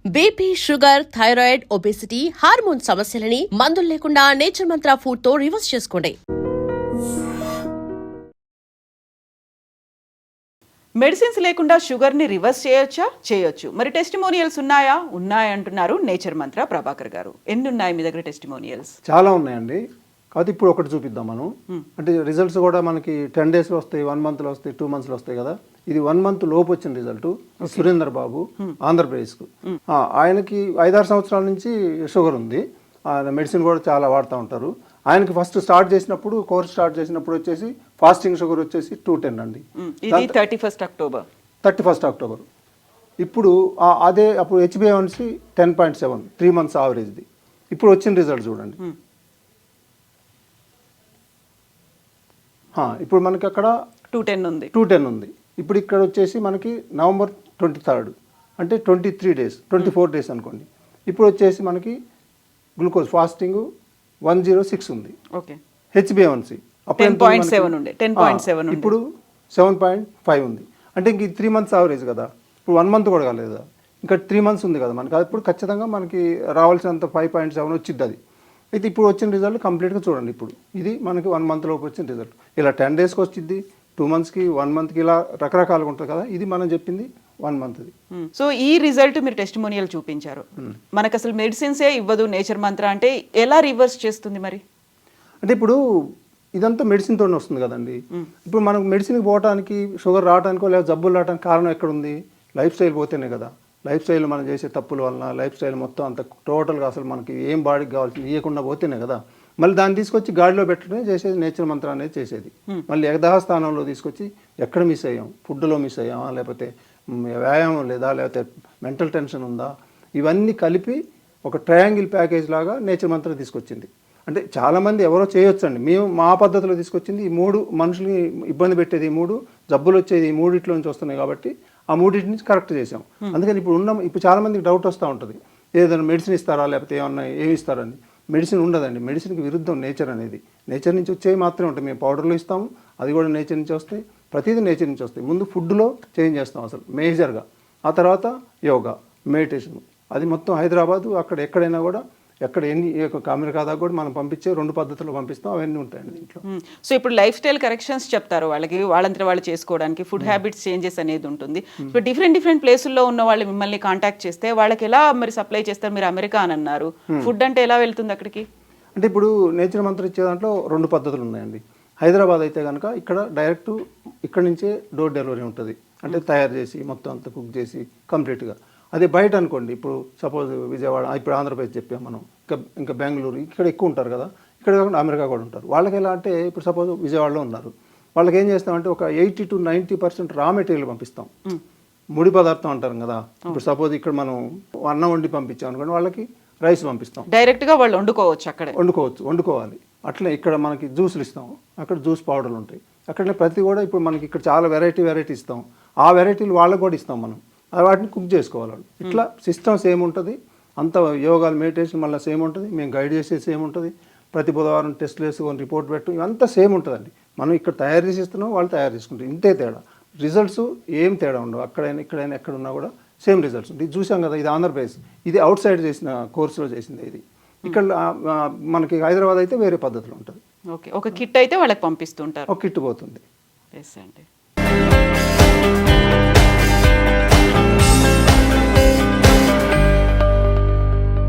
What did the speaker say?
BP, sugar, thyroid, obesity, hormone సమస్యలని మందులు లేకుండా నేచర్ మంత్ర ఫుడ్ తో రివర్స్ చేసుకోండి. మెడిసిన్స్ లేకుండా షుగర్ని రివర్స్ చేయొచ్చు. మరి టెస్టిమోనియల్స్ ఉన్నాయా అంటున్నారు నేచర్ మంత్ర ప్రభాకర్ గారు. ఎన్ని ఉన్నాయి మీ దగ్గర టెస్టిమోనియల్స్? చాలా ఉన్నాయండి. కాబట్టి ఇప్పుడు ఒకటి చూపిద్దాం మనం. అంటే రిజల్ట్స్ కూడా మనకి 10 డేస్లో వస్తాయి, 1 మంత్లో వస్తాయి, 2 మంత్స్లో వస్తాయి కదా. ఇది 1 మంత్ లోపు వచ్చిన రిజల్ట్. సురేందర్ బాబు, ఆంధ్రప్రదేశ్కు. ఆయనకి 5-6 సంవత్సరాల నుంచి షుగర్ ఉంది. ఆయన మెడిసిన్ కూడా చాలా వాడుతూ ఉంటారు. ఆయనకి ఫస్ట్ కోర్స్ స్టార్ట్ చేసినప్పుడు వచ్చేసి ఫాస్టింగ్ షుగర్ వచ్చేసి 210 అండి. ఇది 31 అక్టోబర్. ఇప్పుడు అప్పుడు HbA1c 10.7, 3 months యావరేజ్ది. ఇప్పుడు వచ్చిన రిజల్ట్ చూడండి. ఇప్పుడు మనకి అక్కడ 210 ఉంది. ఇప్పుడు ఇక్కడ వచ్చేసి మనకి నవంబర్ 23rd, అంటే 23 days, 24 days అనుకోండి. ఇప్పుడు వచ్చేసి మనకి గ్లూకోజ్ ఫాస్టింగ్ 106 ఉంది. ఓకే. HbA1c 10.7 ఇప్పుడు 7.5 ఉంది. అంటే ఇంక 3 months యావరేజ్ కదా. ఇప్పుడు 1 month కూడా కాలేదు కదా, ఇంకా 3 months ఉంది కదా మనకి. ఇప్పుడు ఖచ్చితంగా మనకి రావాల్సినంత 5.7 వచ్చింది అది. అయితే ఇప్పుడు వచ్చిన రిజల్ట్ కంప్లీట్గా చూడండి. ఇప్పుడు ఇది మనకి 1 month లోపు వచ్చిన రిజల్ట్. ఇలా 10 daysకి వచ్చింది, 2 monthsకి, 1 monthకి, ఇలా రకరకాలుగా ఉంటుంది కదా. ఇది మనం చెప్పింది 1 monthది. సో ఈ రిజల్ట్ మీరు టెస్టిమోనియల్ చూపించారు. మనకు అసలు మెడిసిన్సే ఇవ్వదు నేచర్ మంత్ర అంటే ఎలా రివర్స్ చేస్తుంది మరి? అంటే ఇప్పుడు ఇదంతా మెడిసిన్తోనే వస్తుంది కదండి. ఇప్పుడు మనకు మెడిసిన్కి పోవడానికి, షుగర్ రావడానికో లేదా జబ్బులు రావడానికి కారణం ఎక్కడుంది? లైఫ్ స్టైల్ పోతేనే కదా. లైఫ్ స్టైల్ మనం చేసే తప్పుల వలన లైఫ్ స్టైల్ మొత్తం అంత టోటల్గా అసలు మనకి ఏం బాడీకి కావాల్సింది ఇవ్వకుండా పోతేనే కదా. మళ్ళీ దాన్ని తీసుకొచ్చి గాడిలో పెట్టడమే చేసేది నేచర్ మంత్ర అనేది చేసేది. మళ్ళీ ఏకదాహ స్థానంలో తీసుకొచ్చి ఎక్కడ మిస్ అయ్యాం? ఫుడ్లో మిస్ అయ్యామా, లేకపోతే వ్యాయామం లేదా, లేకపోతే మెంటల్ టెన్షన్ ఉందా, ఇవన్నీ కలిపి ఒక ట్రయాంగిల్ ప్యాకేజ్ లాగా నేచర్ మంత్ర తీసుకొచ్చింది. అంటే చాలామంది ఎవరో చేయొచ్చండి. మేము మా పద్ధతిలో తీసుకొచ్చింది. ఈ 3 మనుషుల్ని ఇబ్బంది పెట్టేది, ఈ 3 జబ్బులు వచ్చేది ఈ 3 నుంచి వస్తున్నాయి కాబట్టి ఆ 3 నుంచి కరెక్ట్ చేసాం. అందుకని ఇప్పుడు చాలా మందికి డౌట్ వస్తూ ఉంటుంది, ఏదైనా మెడిసిన్ ఇస్తారా లేకపోతే ఏమి ఇస్తారని. మెడిసిన్ ఉండదండి. మెడిసిన్కి విరుద్ధం నేచర్ అనేది. నేచర్ నుంచి వచ్చేవి మాత్రమే ఉంటాయి. మేము పౌడర్లు ఇస్తాము, అది కూడా నేచర్ నుంచి వస్తాయి. ప్రతిదీ నేచర్ నుంచి వస్తాయి. ముందు ఫుడ్లో చేంజ్ చేస్తాం అసలు మేజర్గా. ఆ తర్వాత యోగా, మెడిటేషన్, అది మొత్తం హైదరాబాద్ అక్కడ ఎక్కడైనా కూడా, ఎక్కడ అమెరికా దాకా కూడా మనం పంపించే 2 పద్ధతుల్లో పంపిస్తాం. అవన్నీ ఉంటాయండి దీంట్లో. సో ఇప్పుడు లైఫ్ స్టైల్ కరెక్షన్స్ చెప్తారు వాళ్ళకి, వాళ్ళంతా వాళ్ళు చేసుకోవడానికి ఫుడ్ హ్యాబిట్స్ చేంజెస్ అనేది ఉంటుంది. ఇప్పుడు డిఫరెంట్ ప్లేసుల్లో ఉన్న వాళ్ళు మిమ్మల్ని కాంటాక్ట్ చేస్తే వాళ్ళకి ఎలా మరి సప్లై చేస్తారు? మీరు అమెరికా అని అన్నారు, ఫుడ్ అంటే ఎలా వెళ్తుంది అక్కడికి? అంటే ఇప్పుడు నేచర్ మంత్ర ఇచ్చే దాంట్లో 2 పద్ధతులు ఉన్నాయండి. హైదరాబాద్ అయితే కనుక ఇక్కడ డైరెక్ట్ ఇక్కడ నుంచే డోర్ డెలివరీ ఉంటుంది. అంటే తయారు చేసి మొత్తం అంతా కుక్ చేసి కంప్లీట్గా. అదే బయట అనుకోండి, ఇప్పుడు సపోజ్ విజయవాడ, ఇప్పుడు ఆంధ్రప్రదేశ్ చెప్పాము మనం, ఇంకా బెంగళూరు, ఇక్కడ ఎక్కువ ఉంటారు కదా. ఇక్కడ కాకుండా అమెరికా కూడా ఉంటారు. వాళ్ళకి ఎలా అంటే, ఇప్పుడు సపోజ్ విజయవాడలో ఉన్నారు, వాళ్ళకి ఏం చేస్తామంటే ఒక 80 to 90% రా మెటీరియల్ పంపిస్తాం. ముడి పదార్థం అంటారు కదా. ఇప్పుడు సపోజ్ ఇక్కడ మనం అన్నం వండి పంపించాం అనుకోండి, వాళ్ళకి రైస్ పంపిస్తాం. డైరెక్ట్గా వాళ్ళు వండుకోవాలి. అట్లే ఇక్కడ మనకి జ్యూసులు ఇస్తాం, అక్కడ జ్యూస్ పౌడర్లు ఉంటాయి. అక్కడనే ప్రతి కూడా ఇప్పుడు మనకి ఇక్కడ చాలా వెరైటీ ఇస్తాం. ఆ వెరైటీలు వాళ్ళకి కూడా ఇస్తాం మనం. వాటిని కుక్ చేసుకోవాలి. ఇట్లా సిస్టమ్ సేమ్ ఉంటుంది. అంత యోగాలు, మెడిటేషన్ మళ్ళీ సేమ్ ఉంటుంది. మేము గైడ్ చేసేది సేమ్ ఉంటుంది. ప్రతి బుధవారం టెస్ట్లు వేసుకొని రిపోర్ట్ పెట్టు, ఇవంతా సేమ్ ఉంటుందండి. మనం ఇక్కడ తయారు చేసి ఇస్తున్నాం, వాళ్ళు తయారు చేసుకుంటారు. ఇంతే తేడా. రిజల్ట్స్ ఏం తేడా ఉండవు. అక్కడైనా ఇక్కడైనా ఎక్కడున్నా కూడా సేమ్ రిజల్ట్స్ ఉంటాయి. ఇది చూసాం కదా, ఇది ఆంధ్రప్రదేశ్, ఇది అవుట్ సైడ్ చేసిన కోర్సులో చేసింది. ఇది ఇక్కడ మనకి హైదరాబాద్ అయితే వేరే పద్ధతిలో ఉంటుంది. ఓకే. ఒక కిట్ అయితే వాళ్ళకి పంపిస్తుంటారు. ఒక కిట్ పోతుంది. ఎస్ అండి.